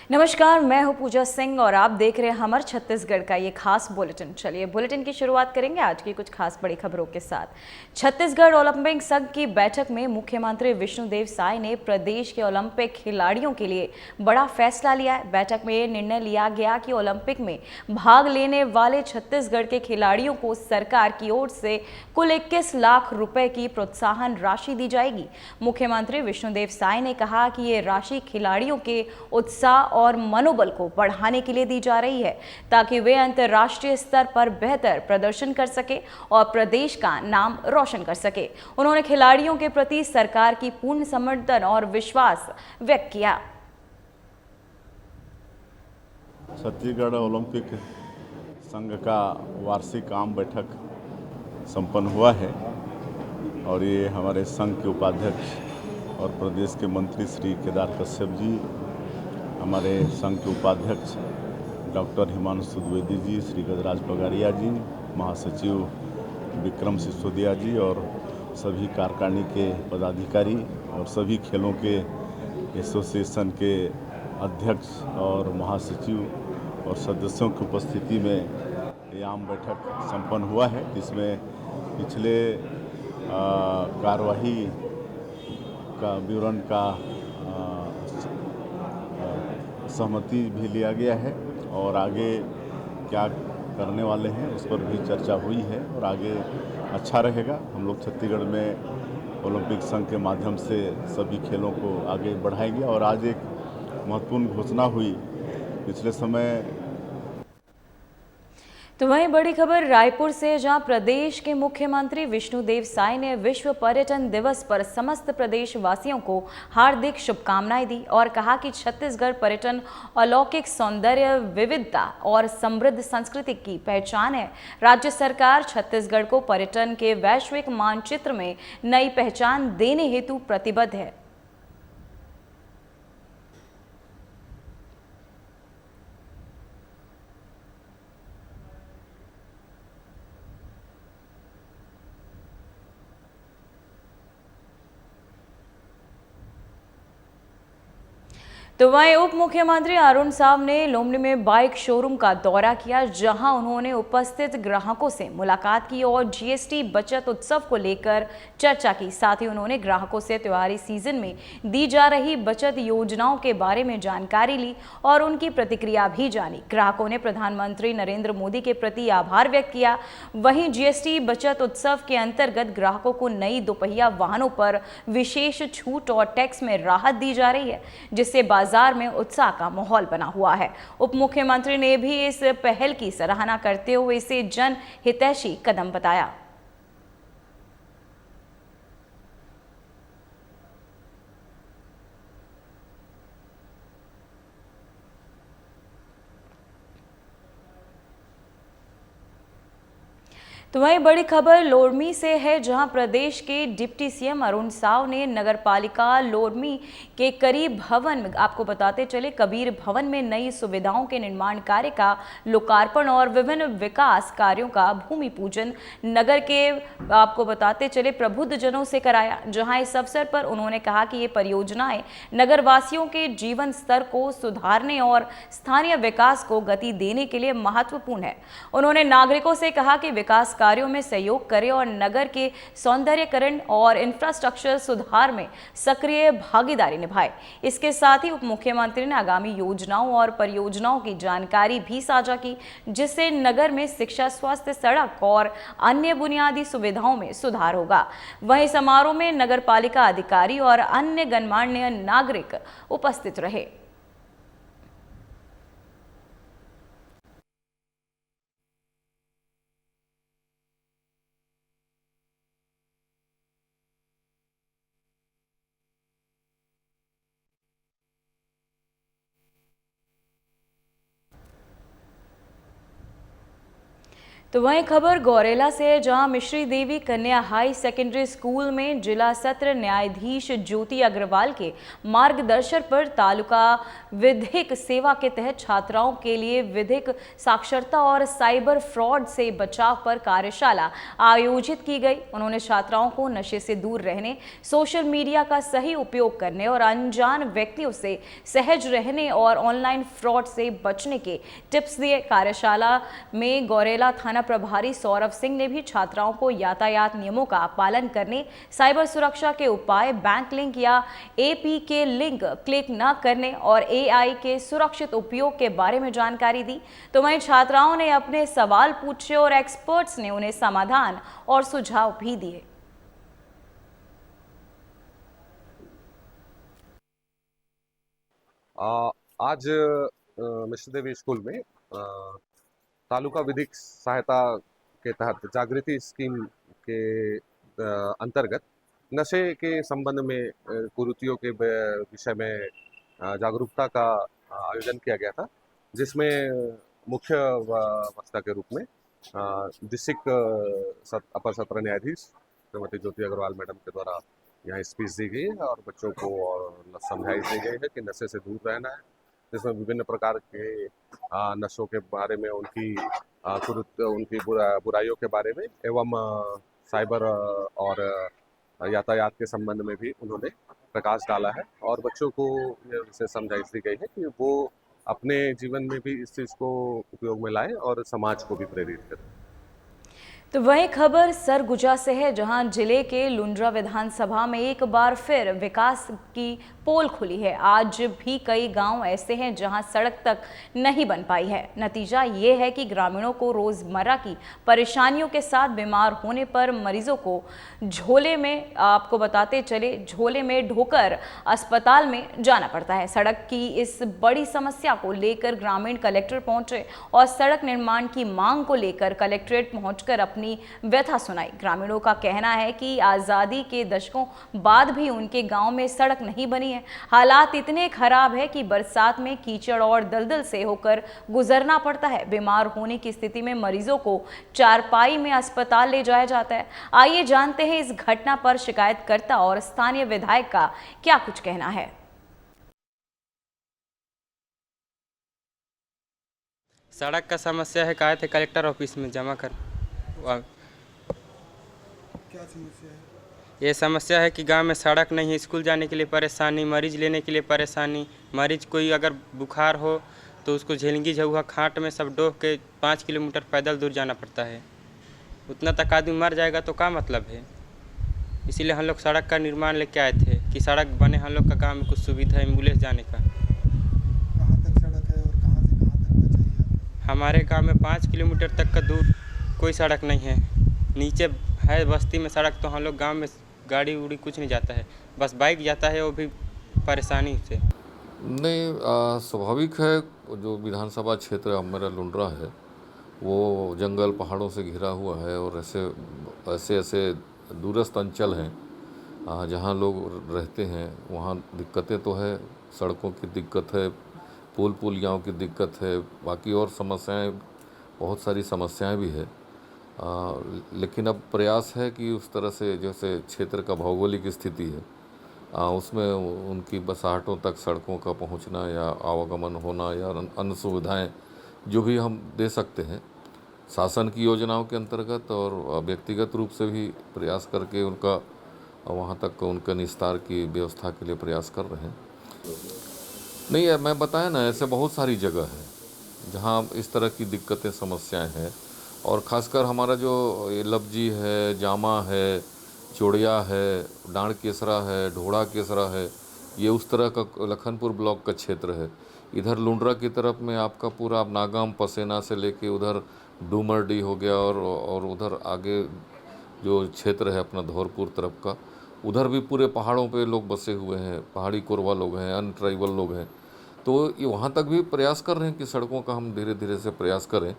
नमस्कार, मैं हूं पूजा सिंह और आप देख रहे हैं हमार छत्तीसगढ़ का ये खास बुलेटिन। चलिए बुलेटिन की शुरुआत करेंगे आज की कुछ खास बड़ी खबरों के साथ। छत्तीसगढ़ ओलंपिक संघ की बैठक में मुख्यमंत्री विष्णुदेव साय ने प्रदेश के ओलंपिक खिलाड़ियों के लिए बड़ा फैसला लिया है। बैठक में निर्णय लिया गया कि ओलंपिक में भाग लेने वाले छत्तीसगढ़ के खिलाड़ियों को सरकार की ओर से कुल 21 लाख रुपए की प्रोत्साहन राशि दी जाएगी। मुख्यमंत्री विष्णुदेव साय ने कहा कि ये राशि खिलाड़ियों के उत्साह और मनोबल को बढ़ाने के लिए दी जा रही है ताकि वे अंतर्राष्ट्रीय स्तर पर बेहतर प्रदर्शन कर सके और प्रदेश का नाम रोशन कर सके। उन्होंने खिलाड़ियों के प्रति सरकार की पूर्ण समर्थन और विश्वास व्यक्त किया। छत्तीसगढ़ ओलंपिक संघ का वार्षिक आम बैठक संपन्न हुआ है और ये हमारे संघ के उपाध्यक्ष और प्रदेश के मंत्री श्री केदार कश्यप जी, हमारे संघ के उपाध्यक्ष डॉक्टर हिमांशु द्विवेदी जी, श्री गजराज पगारिया जी, महासचिव विक्रम सिसोदिया जी और सभी कार्यकारिणी के पदाधिकारी और सभी खेलों के एसोसिएशन के अध्यक्ष और महासचिव और सदस्यों की उपस्थिति में ये आम बैठक संपन्न हुआ है, जिसमें पिछले कार्यवाही का विवरण का सहमति भी लिया गया है और आगे क्या करने वाले हैं उस पर भी चर्चा हुई है और आगे अच्छा रहेगा। हम लोग छत्तीसगढ़ में ओलंपिक संघ के माध्यम से सभी खेलों को आगे बढ़ाएंगे। और आज एक महत्वपूर्ण घोषणा हुई पिछले समय। तो वहीं बड़ी खबर रायपुर से, जहां प्रदेश के मुख्यमंत्री विष्णुदेव साय ने विश्व पर्यटन दिवस पर समस्त प्रदेश वासियों को हार्दिक शुभकामनाएं दी और कहा कि छत्तीसगढ़ पर्यटन अलौकिक सौंदर्य, विविधता और समृद्ध संस्कृति की पहचान है। राज्य सरकार छत्तीसगढ़ को पर्यटन के वैश्विक मानचित्र में नई पहचान देने हेतु प्रतिबद्ध है। तो वहीं उप मुख्यमंत्री अरुण साव ने लोमड़ी में बाइक शोरूम का दौरा किया, जहां उन्होंने उपस्थित ग्राहकों से मुलाकात की और जीएसटी बचत उत्सव को लेकर चर्चा की। साथ ही उन्होंने ग्राहकों से त्योहारी सीजन में दी जा रही बचत योजनाओं के बारे में जानकारी ली और उनकी प्रतिक्रिया भी जानी। ग्राहकों ने प्रधानमंत्री नरेंद्र मोदी के प्रति आभार व्यक्त किया। वहीं जीएसटी बचत उत्सव के अंतर्गत ग्राहकों को नई दोपहिया वाहनों पर विशेष छूट और टैक्स में राहत दी जा रही है, जिससे बाजार में उत्साह का माहौल बना हुआ है। उप मुख्यमंत्री ने भी इस पहल की सराहना करते हुए इसे जन हितैषी कदम बताया। तो वहीं बड़ी खबर लोरमी से है, जहां प्रदेश के डिप्टी सीएम अरुण साव ने नगरपालिका लोरमी के करीब भवन, आपको बताते चले कबीर भवन में नई सुविधाओं के निर्माण कार्य का लोकार्पण और विभिन्न विकास कार्यों का भूमि पूजन नगर के, आपको बताते चले प्रबुद्ध जनों से कराया। जहां इस अवसर पर उन्होंने कहा कि ये परियोजनाएं नगरवासियों के जीवन स्तर को सुधारने और स्थानीय विकास को गति देने के लिए महत्वपूर्ण है। उन्होंने नागरिकों से कहा कि विकास कार्यों में सहयोग करें और नगर के सौंदर्यीकरण और इंफ्रास्ट्रक्चर सुधार में सक्रिय भागीदारी निभाएं। इसके साथ ही उप मुख्यमंत्री ने आगामी योजनाओं और परियोजनाओं की जानकारी भी साझा की, जिससे नगर में शिक्षा, स्वास्थ्य, सड़क और अन्य बुनियादी सुविधाओं में सुधार होगा। वहीं समारोह में नगरपालिका अधिकारी और अन्य गणमान्य नागरिक उपस्थित रहे। तो वहीं खबर गौरेला से है, जहां मिश्री देवी कन्या हाई सेकेंडरी स्कूल में जिला सत्र न्यायाधीश ज्योति अग्रवाल के मार्गदर्शन पर तालुका विधिक सेवा के तहत छात्राओं के लिए विधिक साक्षरता और साइबर फ्रॉड से बचाव पर कार्यशाला आयोजित की गई। उन्होंने छात्राओं को नशे से दूर रहने, सोशल मीडिया का सही उपयोग करने और अनजान व्यक्तियों से सहज रहने और ऑनलाइन फ्रॉड से बचने के टिप्स दिए। कार्यशाला में गौरेला थाना प्रभारी सौरभ सिंह ने भी छात्राओं को यातायात नियमों का पालन करने, साइबर सुरक्षा के उपाय, बैंक लिंक या एपीके लिंक क्लिक न करने और एआई के सुरक्षित उपयोग के बारे में जानकारी दी। तो वहीं छात्राओं ने अपने सवाल पूछे और एक्सपर्ट्स ने उन्हें समाधान और सुझाव भी दिए। आज मिश्र देवी स्कूल में तालुका विधिक सहायता के तहत जागृति स्कीम के अंतर्गत नशे के संबंध में कुरीतियों के विषय में जागरूकता का आयोजन किया गया था, जिसमें मुख्य वक्ता के रूप में डिस्ट्रिक्ट अपर सत्र न्यायाधीश श्रीमती ज्योति अग्रवाल मैडम के द्वारा यहाँ स्पीच दी गई है और बच्चों को और समझाई दी गई है कि नशे से दूर रहना है, जिसमें विभिन्न प्रकार के नशों के बारे में, उनकी बुराइयों के बारे में एवं साइबर और यातायात के संबंध में भी उन्होंने प्रकाश डाला है और बच्चों को इसे समझाई दी गई है कि वो अपने जीवन में भी इस चीज़ को उपयोग में लाएं और समाज को भी प्रेरित करें। तो वहीं खबर सरगुजा से है, जहां जिले के लुंड्रा विधानसभा में एक बार फिर विकास की पोल खुली है। आज भी कई गांव ऐसे हैं जहां सड़क तक नहीं बन पाई है। नतीजा ये है कि ग्रामीणों को रोजमर्रा की परेशानियों के साथ बीमार होने पर मरीजों को झोले में, आपको बताते चले, झोले में ढोकर अस्पताल में जाना पड़ता है। सड़क की इस बड़ी समस्या को लेकर ग्रामीण कलेक्टर पहुंचे और सड़क निर्माण की मांग को लेकर कलेक्ट्रेट पहुंचकर अपनी व्यथा सुनाई। ग्रामीणों का कहना है कि आजादी के दशकों बाद भी उनके गांव में सड़क नहीं बनी है। हालात इतने खराब है कि बरसात में कीचड़ और दलदल से होकर गुजरना पड़ता है। बीमार होने की स्थिति में मरीजों को चारपाई में अस्पताल ले जाया जाता है। आइए जानते हैं इस घटना पर शिकायतकर्ता और स्थानीय विधायक का क्या कुछ कहना है। सड़क का समस्या है, कहे थे कलेक्टर ऑफिस में जमा कर। क्या समस्या है? ये समस्या है कि गांव में सड़क नहीं है, स्कूल जाने के लिए परेशानी, मरीज लेने के लिए परेशानी। मरीज कोई अगर बुखार हो तो उसको झेलगी झुआ खाट में सब डोह के 5 किलोमीटर पैदल दूर जाना पड़ता है। उतना तक आदमी मर जाएगा तो क्या मतलब है। इसीलिए हम लोग सड़क का निर्माण लेके आए थे कि सड़क बने, हम लोग का गाँव में कुछ सुविधा एम्बुलेंस जाने का। कहाँ तक सड़क है और कहाँ से कहाँ तक का चाहिए? हमारे गाँव में 5 किलोमीटर तक का दूर कोई सड़क नहीं है। नीचे है बस्ती में सड़क, तो हम लोग गांव में गाड़ी उड़ी कुछ नहीं जाता है, बस बाइक जाता है, वो भी परेशानी से। नहीं, स्वाभाविक है। जो विधानसभा क्षेत्र हमारा लुंड्रा है वो जंगल पहाड़ों से घिरा हुआ है और ऐसे दूरस्थ अंचल हैं जहाँ लोग रहते हैं। वहाँ दिक्कतें तो है, सड़कों की दिक्कत है, पुल पुलियाओं की दिक्कत है, बाकी और समस्याएं, बहुत सारी समस्याएं भी है। लेकिन अब प्रयास है कि उस तरह से जैसे क्षेत्र का भौगोलिक स्थिति है उसमें उनकी बसाहटों तक सड़कों का पहुंचना या आवागमन होना या अन्य सुविधाएं जो भी हम दे सकते हैं शासन की योजनाओं के अंतर्गत और व्यक्तिगत रूप से भी प्रयास करके उनका वहां तक उनके निस्तार की व्यवस्था के लिए प्रयास कर रहे हैं। नहीं है, मैं बताया ना, ऐसे बहुत सारी जगह है जहां इस तरह की दिक्कतें, समस्याएं हैं। और ख़ासकर हमारा जो लपजी है, जामा है, चोड़िया है, डांड केसरा है, ढोड़ा केसरा है, ये उस तरह का लखनपुर ब्लॉक का क्षेत्र है। इधर लुंड्रा की तरफ में आपका पूरा नागाम पसेना से लेके उधर डूमरडी हो गया और उधर आगे जो क्षेत्र है अपना धौरपुर तरफ का, उधर भी पूरे पहाड़ों पे लोग बसे हुए हैं, पहाड़ी कोरवा लोग हैं, अन्य ट्राइबल लोग हैं। तो ये वहाँ तक भी प्रयास कर रहे हैं कि सड़कों का हम धीरे धीरे से प्रयास करें।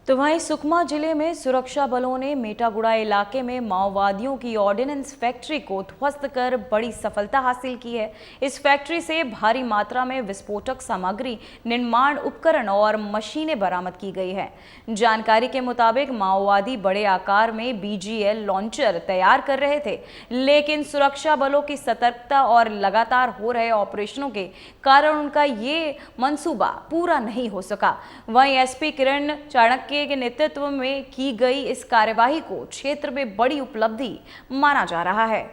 तो वहीं सुकमा जिले में सुरक्षा बलों ने मेटागुड़ा इलाके में माओवादियों की ऑर्डिनेंस फैक्ट्री को ध्वस्त कर बड़ी सफलता हासिल की है। इस फैक्ट्री से भारी मात्रा में विस्फोटक सामग्री, निर्माण उपकरण और मशीनें बरामद की गई है। जानकारी के मुताबिक माओवादी बड़े आकार में BGL लॉन्चर तैयार कर रहे थे, लेकिन सुरक्षा बलों की सतर्कता और लगातार हो रहे ऑपरेशनों के कारण उनका ये मंसूबा पूरा नहीं हो सका। वहीं SP किरण चाणक्य के नेतृत्व में की गई इस कार्यवाही को क्षेत्र में बड़ी उपलब्धि माना जा रहा है।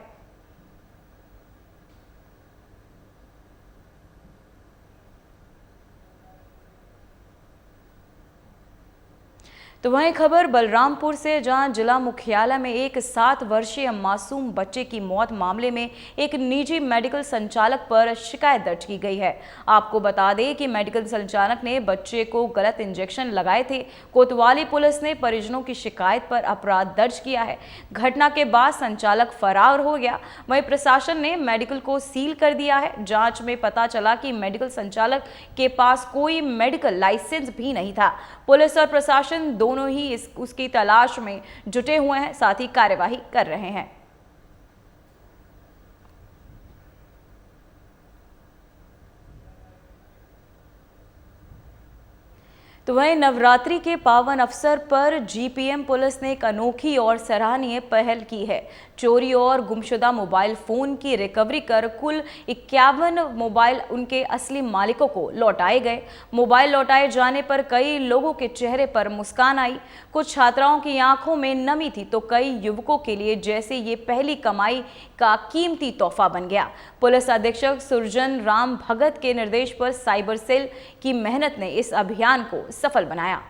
तो वहीं खबर बलरामपुर से, जहां जिला मुख्यालय में एक 7 वर्षीय मासूम बच्चे की मौत मामले में एक निजी मेडिकल संचालक पर शिकायत दर्ज की गई है। आपको बता दें कि मेडिकल संचालक ने बच्चे को गलत इंजेक्शन लगाए थे। कोतवाली पुलिस ने परिजनों की शिकायत पर अपराध दर्ज किया है। घटना के बाद संचालक फरार हो गया। वहीं प्रशासन ने मेडिकल को सील कर दिया है। जांच में पता चला कि मेडिकल संचालक के पास कोई मेडिकल लाइसेंस भी नहीं था। पुलिस और प्रशासन दोनों ही उसकी तलाश में जुटे हुए हैं, साथ ही कार्यवाही कर रहे हैं। तो वहीं नवरात्रि के पावन अवसर पर GPM पुलिस ने एक अनोखी और सराहनीय पहल की है। चोरी और गुमशुदा मोबाइल फोन की रिकवरी कर कुल 51 मोबाइल उनके असली मालिकों को लौटाए गए। मोबाइल लौटाए जाने पर कई लोगों के चेहरे पर मुस्कान आई। कुछ छात्राओं की आंखों में नमी थी, तो कई युवकों के लिए जैसे ये पहली कमाई का कीमती तोहफा बन गया। पुलिस अधीक्षक सुरजन राम भगत के निर्देश पर साइबर सेल की मेहनत ने इस अभियान को सफल बनाया।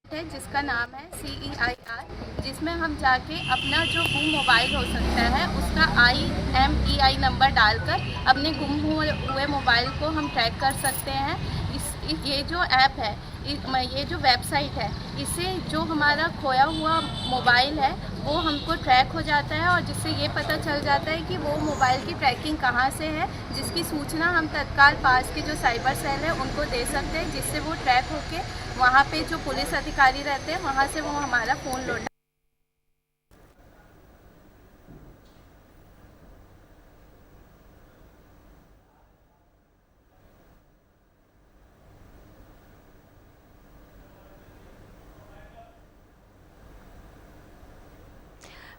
जिसका नाम है CEIR, जिसमें हम जाके अपना जो गुम मोबाइल हो सकता है उसका IMEI नंबर डालकर अपने गुम हुए मोबाइल को हम ट्रैक कर सकते हैं। ये जो ऐप है, ये जो वेबसाइट है, इससे जो हमारा खोया हुआ मोबाइल है वो हमको ट्रैक हो जाता है और जिससे ये पता चल जाता है कि वो मोबाइल की ट्रैकिंग कहाँ से है, जिसकी सूचना हम तत्काल पास के जो साइबर सेल है उनको दे सकते हैं, जिससे वो ट्रैक होके वहाँ पे जो पुलिस अधिकारी रहते हैं वहाँ से वो हमारा फ़ोन लौटा।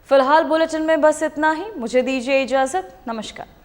फिलहाल बुलेटिन में बस इतना ही। मुझे दीजिए इजाजत। नमस्कार।